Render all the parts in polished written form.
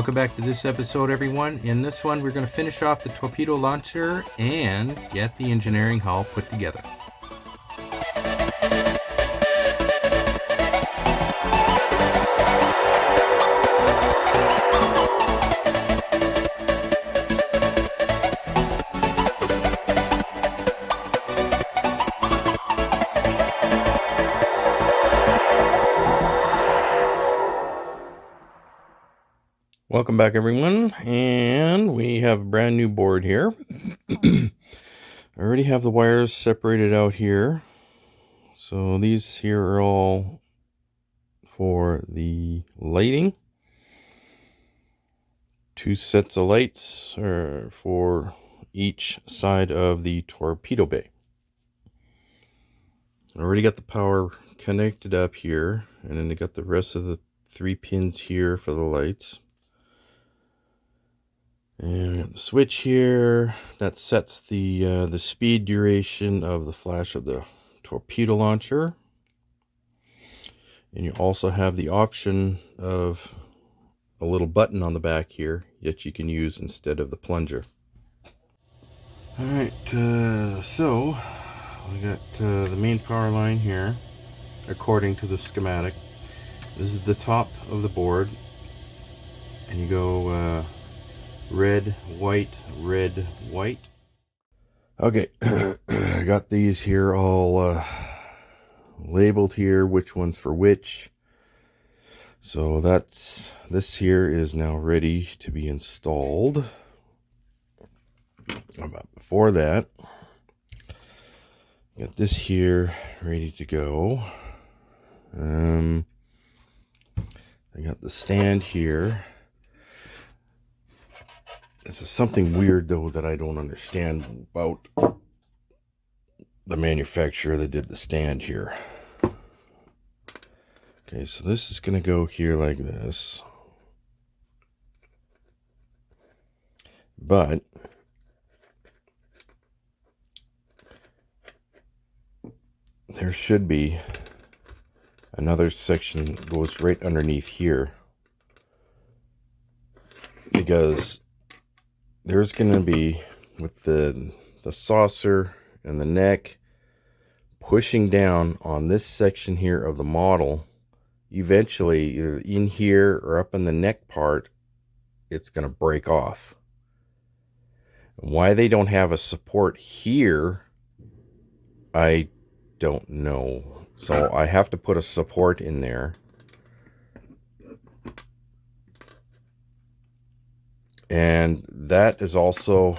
Welcome back to this episode, everyone. In this one, we're going to finish off the torpedo launcher and get the engineering hull put together. Welcome back, everyone, and we have a brand new board here. I already have the wires separated out here. So these here are all for the lighting. 2 sets of lights are for each side of the torpedo bay. I already got the power connected up here, and then I got the rest of the 3 pins here for the lights. And we have the switch here that sets the speed duration of the flash of the torpedo launcher. And you also have the option of a little button on the back here that you can use instead of the plunger. Alright, so we got the main power line here according to the schematic. This is the top of the board, and you go red, white, red, white. Okay, I got these here all labeled here, which one's for which. So this here is now ready to be installed. But before that, got this here ready to go. I got the stand here. This is something weird, though, that I don't understand about the manufacturer that did the stand here. Okay, so this is going to go here like this. But there should be another section that goes right underneath here, because there's going to be, with the saucer and the neck pushing down on this section here of the model, eventually either in here or up in the neck part, it's going to break off. Why they don't have a support here, I don't know. So I have to put a support in there. And that is also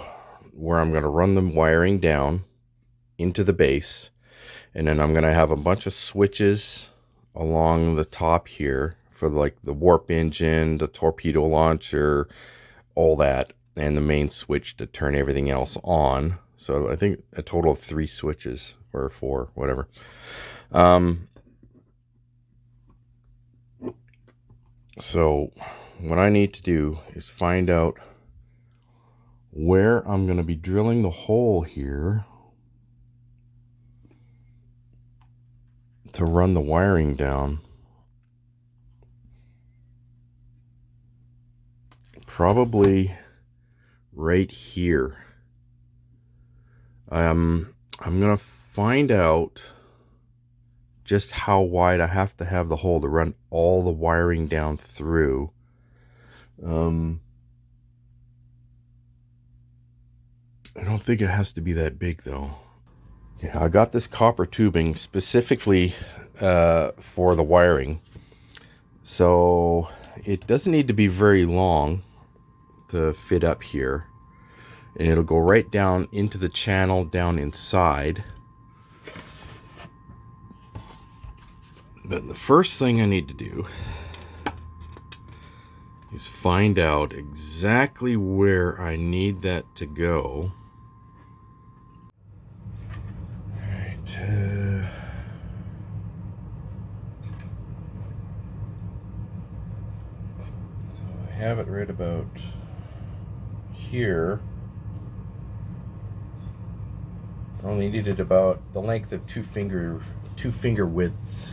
where I'm going to run the wiring down into the base. And then I'm going to have a bunch of switches along the top here for like the warp engine, the torpedo launcher, all that. And the main switch to turn everything else on. So I think a total of 3 switches, or 4, whatever. So what I need to do is find out where I'm going to be drilling the hole here to run the wiring down. Probably right here. I'm going to find out just how wide I have to have the hole to run all the wiring down through. I don't think it has to be that big, though. Yeah, I got this copper tubing specifically for the wiring. So it doesn't need to be very long to fit up here. And it'll go right down into the channel down inside. But the first thing I need to do is find out exactly where I need that to go. Alright, so I have it right about here. I only needed about the length of two finger widths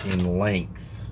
in length.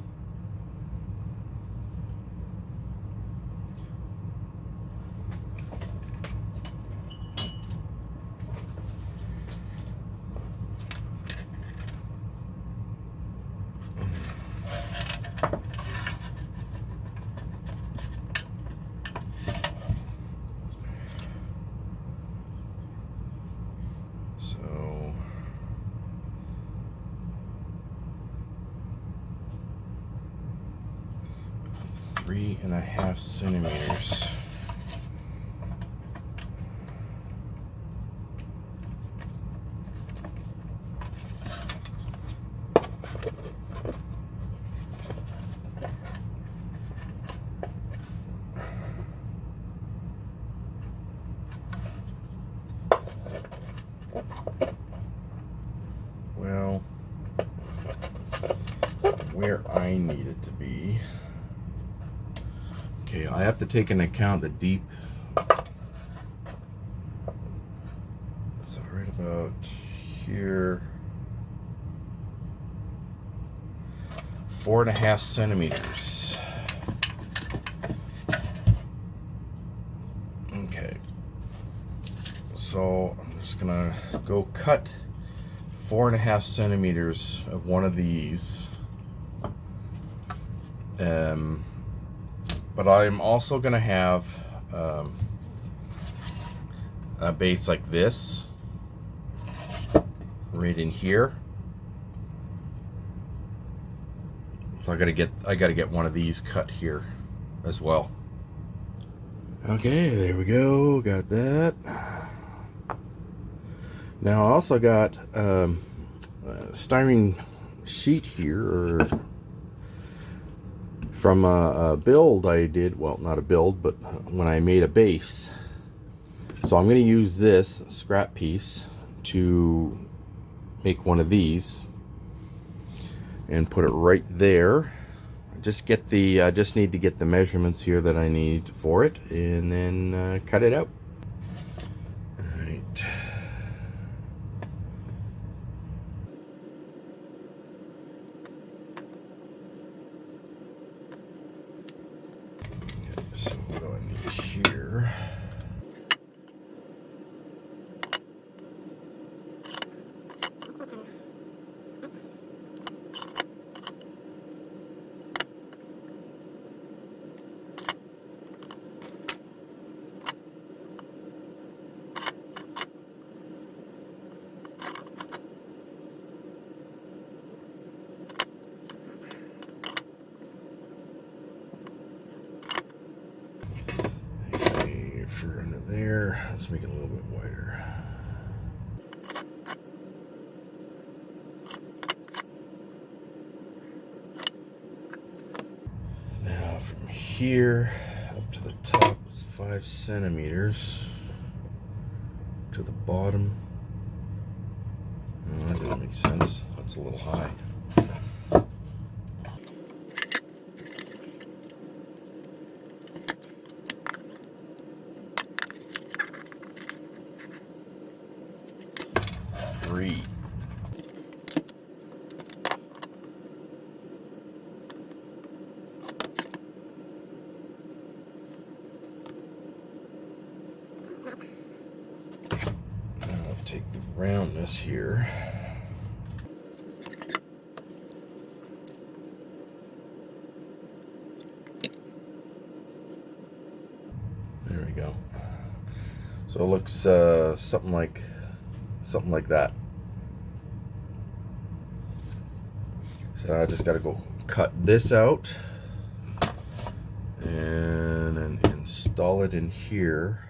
3.5 centimeters. Well, where I need it to be. Okay, I have to take into account the deep. So right about here, 4.5 centimeters. Okay, so I'm just gonna go cut 4.5 centimeters of one of these. But I'm also gonna have a base like this right in here. So I gotta get one of these cut here as well. Okay, there we go. Got that. Now I also got a styrene sheet here, or from a build I did. Well, not a build, but when I made a base. So I'm going to use this scrap piece to make one of these and put it right there. I just need to get the measurements here that I need for it, and then cut it out. All right. So what do I need here? For under there, let's make it a little bit wider. Now from here up to the top is 5 centimeters. To the bottom. Oh, that doesn't make sense. That's a little high. Three. Now I'll take the roundness here. There we go. So it looks something like that. So I just got to go cut this out and then install it in here.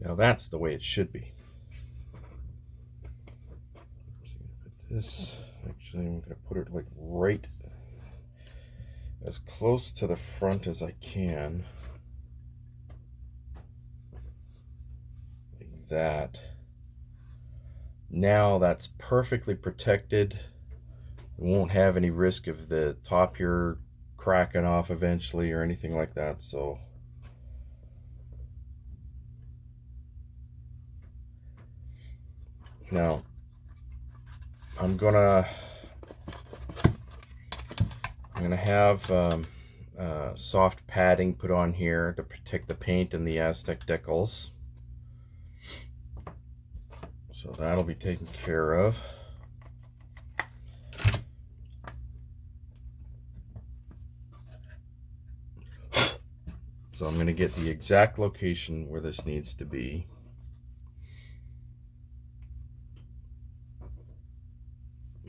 Now that's the way it should be. This, actually, I'm going to put it like right as close to the front as I can. Like that. Now that's perfectly protected. We won't have any risk of the top here cracking off eventually or anything like that. So now I'm gonna have soft padding put on here to protect the paint and the Aztec decals. So that'll be taken care of. So I'm going to get the exact location where this needs to be.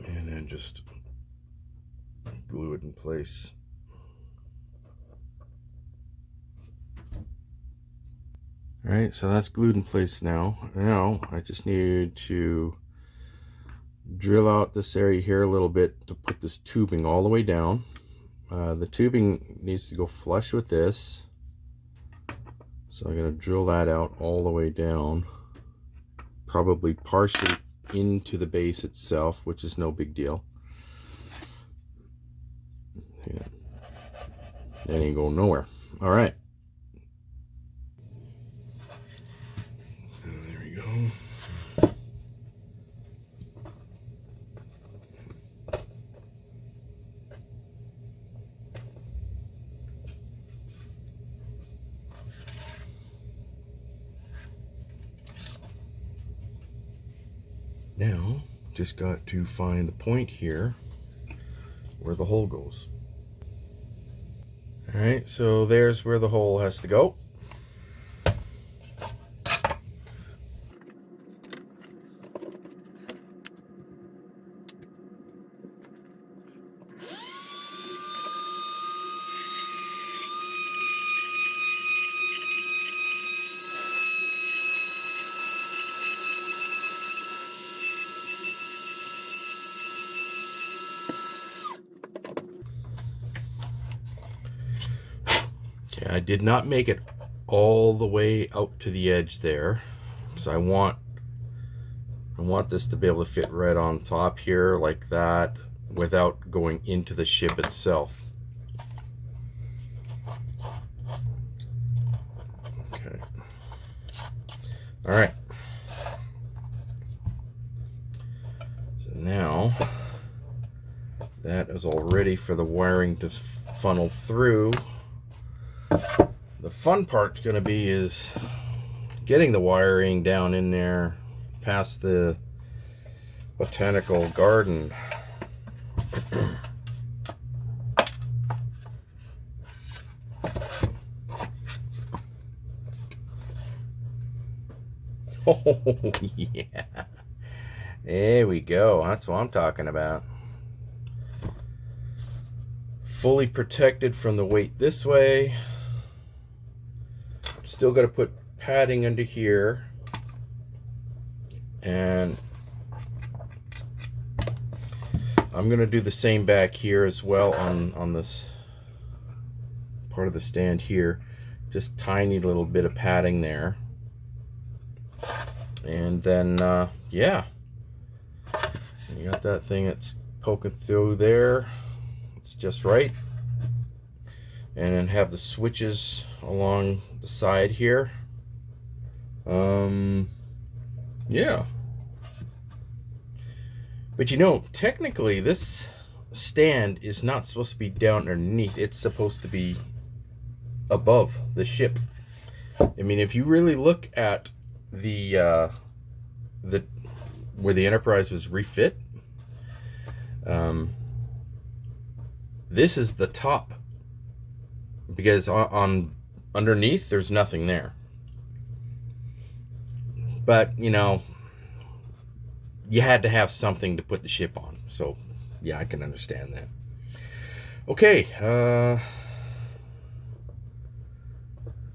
And then just glue it in place. All right, so that's glued in place now. Now I just need to drill out this area here a little bit to put this tubing all the way down. The tubing needs to go flush with this. So I'm going to drill that out all the way down, probably partially into the base itself, which is no big deal. Yeah. That ain't going nowhere. All right. There we go. Now, just got to find the point here where the hole goes. All right, so there's where the hole has to go. Okay, I did not make it all the way out to the edge there, because I want this to be able to fit right on top here like that without going into the ship itself. Okay. All right. So now that is all ready for the wiring to funnel through. The fun part's going to be is getting the wiring down in there past the botanical garden. Oh yeah, there we go. That's what I'm talking about. Fully protected from the weight this way. Still got to put padding under here, and I'm going to do the same back here as well on this part of the stand here. Just tiny little bit of padding there, and then yeah, you got that thing that's poking through there. It's just right. And then have the switches along the side here. Yeah. But you know, technically this stand is not supposed to be down underneath. It's supposed to be above the ship. I mean, if you really look at the where the Enterprise was refit, this is the top, because on underneath there's nothing there. But you know, you had to have something to put the ship on, so yeah, I can understand that. Okay,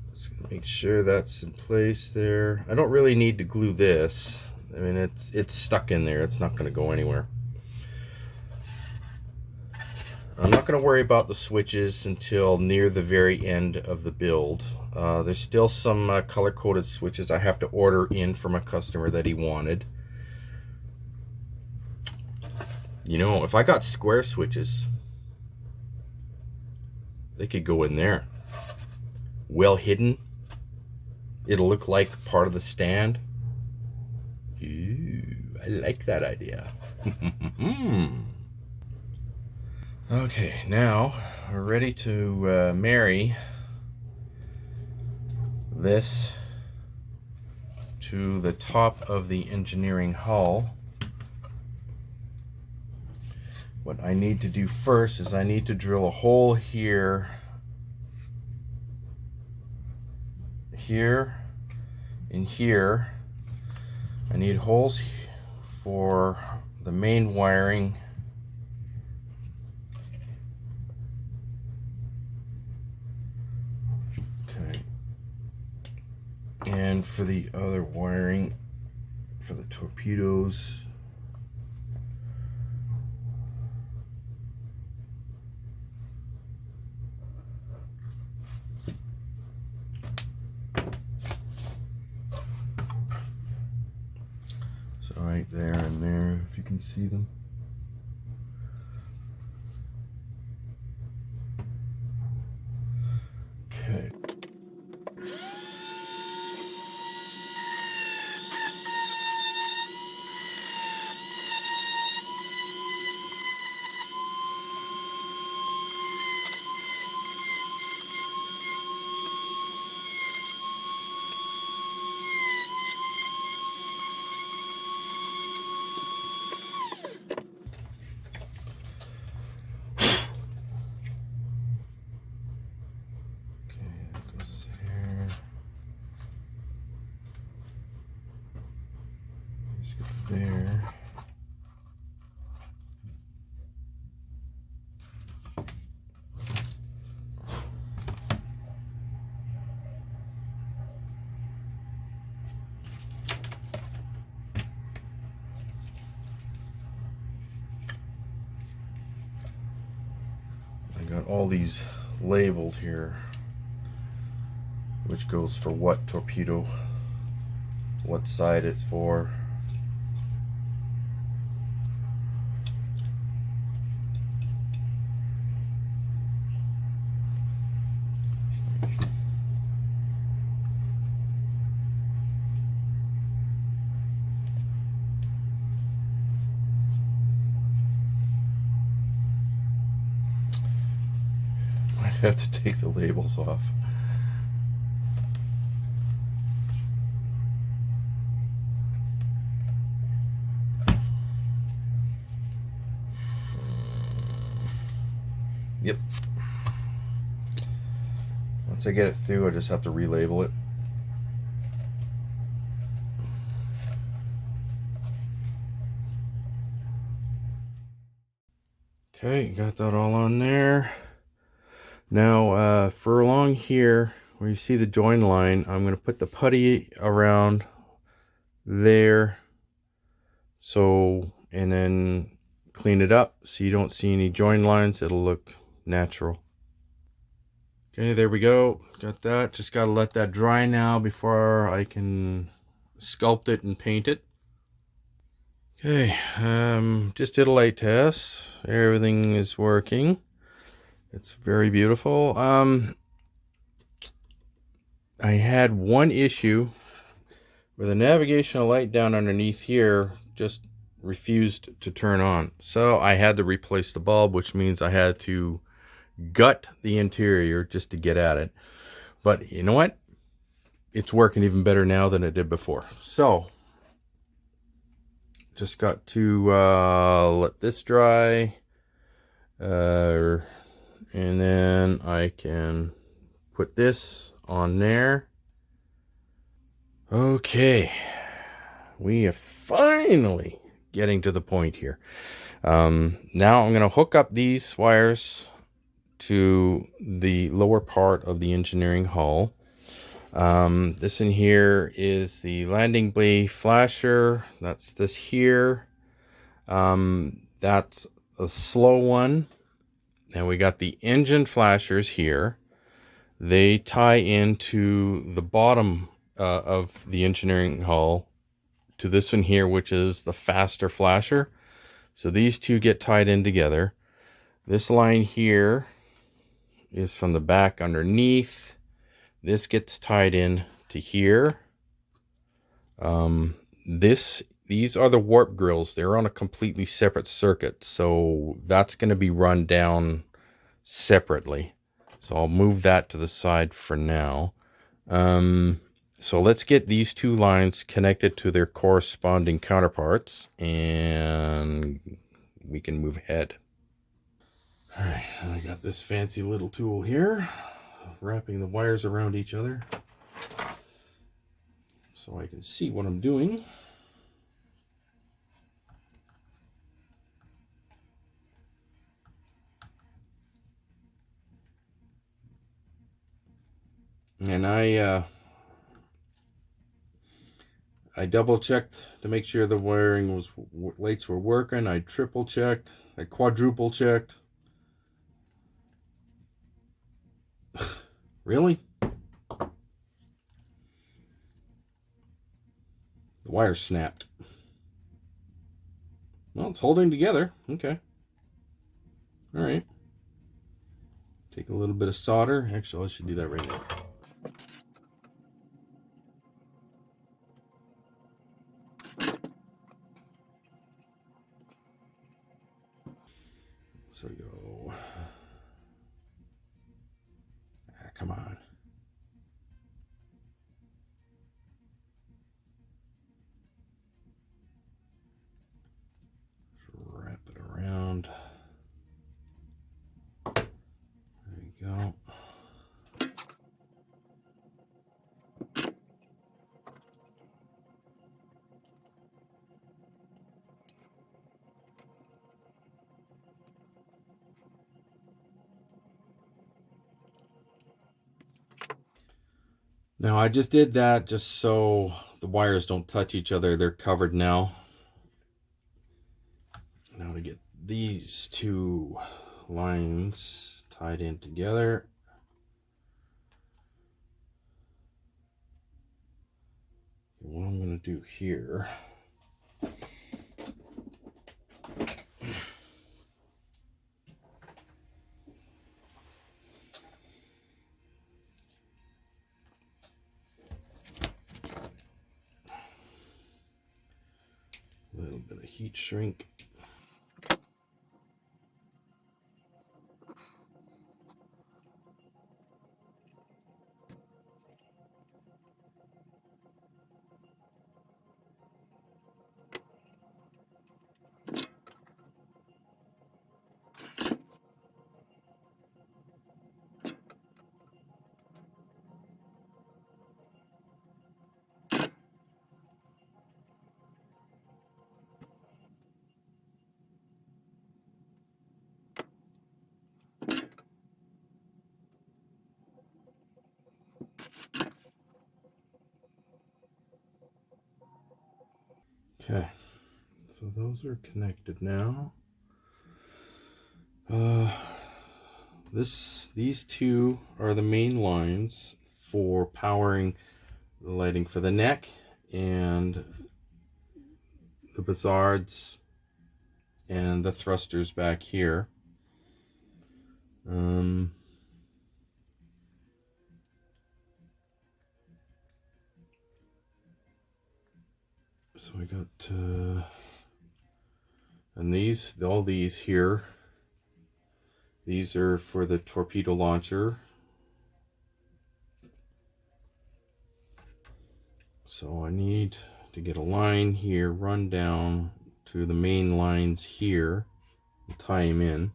let's Make sure that's in place there. I don't really need to glue this. I mean, it's stuck in there. It's not going to go anywhere. I'm not going to worry about the switches until near the very end of the build. There's still some color-coded switches I have to order in from a customer that he wanted. You know, if I got square switches, they could go in there. Well hidden. It'll look like part of the stand. Ooh, I like that idea. Okay, now we're ready to marry this to the top of the engineering hull. What I need to do first is I need to drill a hole here, here, and here. I need holes for the main wiring. Okay. And for the other wiring, for the torpedoes. So right there and there, if you can see them. Okay. There. I got all these labeled here, which goes for what torpedo, what side it's for. Have to take the labels off. Yep. Once I get it through, I just have to relabel it. Okay, got that all on there. Now, for along here, where you see the join line, I'm going to put the putty around there. So, and then clean it up so you don't see any join lines. It'll look natural. Okay, there we go. Got that. Just got to let that dry now before I can sculpt it and paint it. Okay, just did a light test. Everything is working. It's very beautiful. I had one issue where the navigational light down underneath here just refused to turn on. So I had to replace the bulb, which means I had to gut the interior just to get at it. But you know what? It's working even better now than it did before. So just got to let this dry. And then I can put this on there. Okay, we are finally getting to the point here. Now I'm going to hook up these wires to the lower part of the engineering hull. This in here is the landing bay flasher. That's this here. That's a slow one. And we got the engine flashers here. They tie into the bottom of the engineering hull to this one here, which is the faster flasher. So these two get tied in together. This line here is from the back underneath. This gets tied in to here. These are the warp grills. They're on a completely separate circuit, so that's going to be run down separately. So I'll move that to the side for now. So let's get these two lines connected to their corresponding counterparts, and we can move ahead. All right, I got this fancy little tool here, wrapping the wires around each other so I can see what I'm doing. And I double checked to make sure the wiring lights were working. I triple checked. I quadruple checked. Really? The wire snapped. Well, it's holding together. Okay. All right. Take a little bit of solder. Actually, I should do that right now. So we go. Come on. Wrap it around. There you go. Now I just did that just so the wires don't touch each other. They're covered now. Now to get these two lines tied in together. What I'm going to do here. A little bit of heat shrink. Okay, so those are connected now. These two are the main lines for powering the lighting for the neck and the bazzards and the thrusters back here. So I got, and all these here, these are for the torpedo launcher. So I need to get a line here, run down to the main lines here, and tie them in.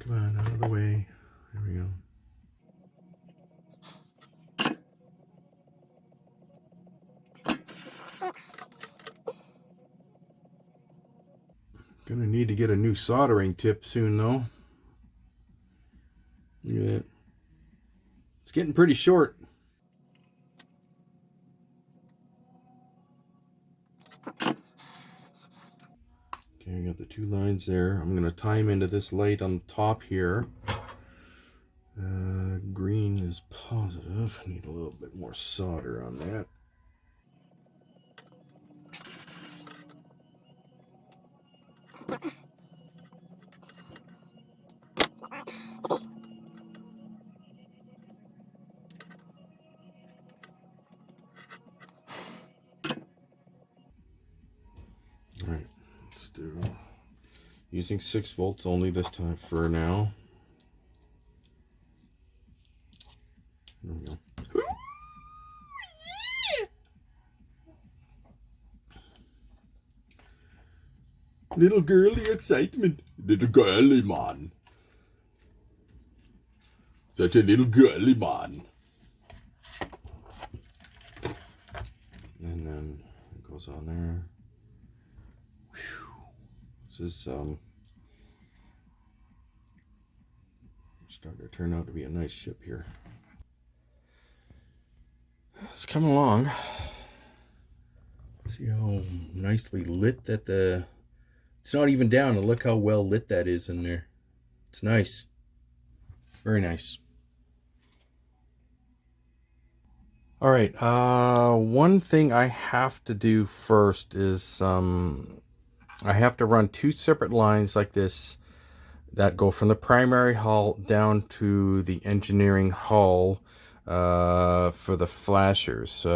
Come on, out of the way. There we go. Gonna need to get a new soldering tip soon though. Look at that. It's getting pretty short. Okay, I got the 2 lines there. I'm gonna tie them into this light on top here. Green is positive. Need a little bit more solder on that. Alright, let's do using 6 volts only this time for now. There we go. Little girly excitement. Little girly man. Such a little girly man. And then it goes on there. Whew. This is starting to turn out to be a nice ship here. It's coming along. See how nicely lit that it's not even down, and look how well lit that is in there. It's nice. Very nice. All right, one thing I have to do first is I have to run 2 separate lines like this that go from the primary hull down to the engineering hull for the flashers,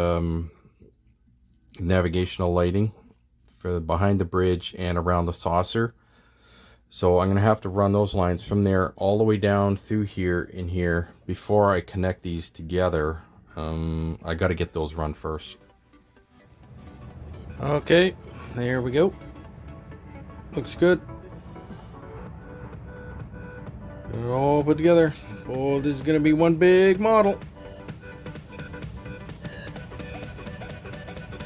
navigational lighting for behind the bridge and around the saucer. So I'm going to have to run those lines from there all the way down through here in here before I connect these together. I got to get those run first. Okay, there we go. Looks good. They're all put together. Oh, this is going to be one big model.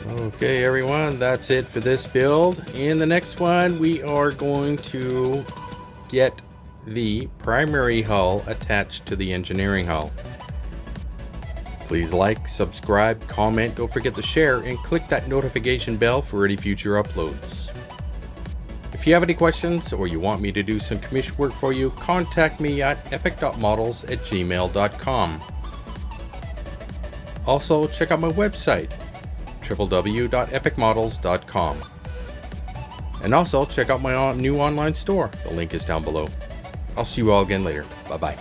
Okay, everyone, that's it for this build. In the next one, we are going to get the primary hull attached to the engineering hull. Please like, subscribe, comment, don't forget to share, and click that notification bell for any future uploads. If you have any questions or you want me to do some commission work for you, contact me at epyc.models@gmail.com. Also, check out my website, www.epyc.models.com. And also check out my new online store. The link is down below. I'll see you all again later. Bye-bye.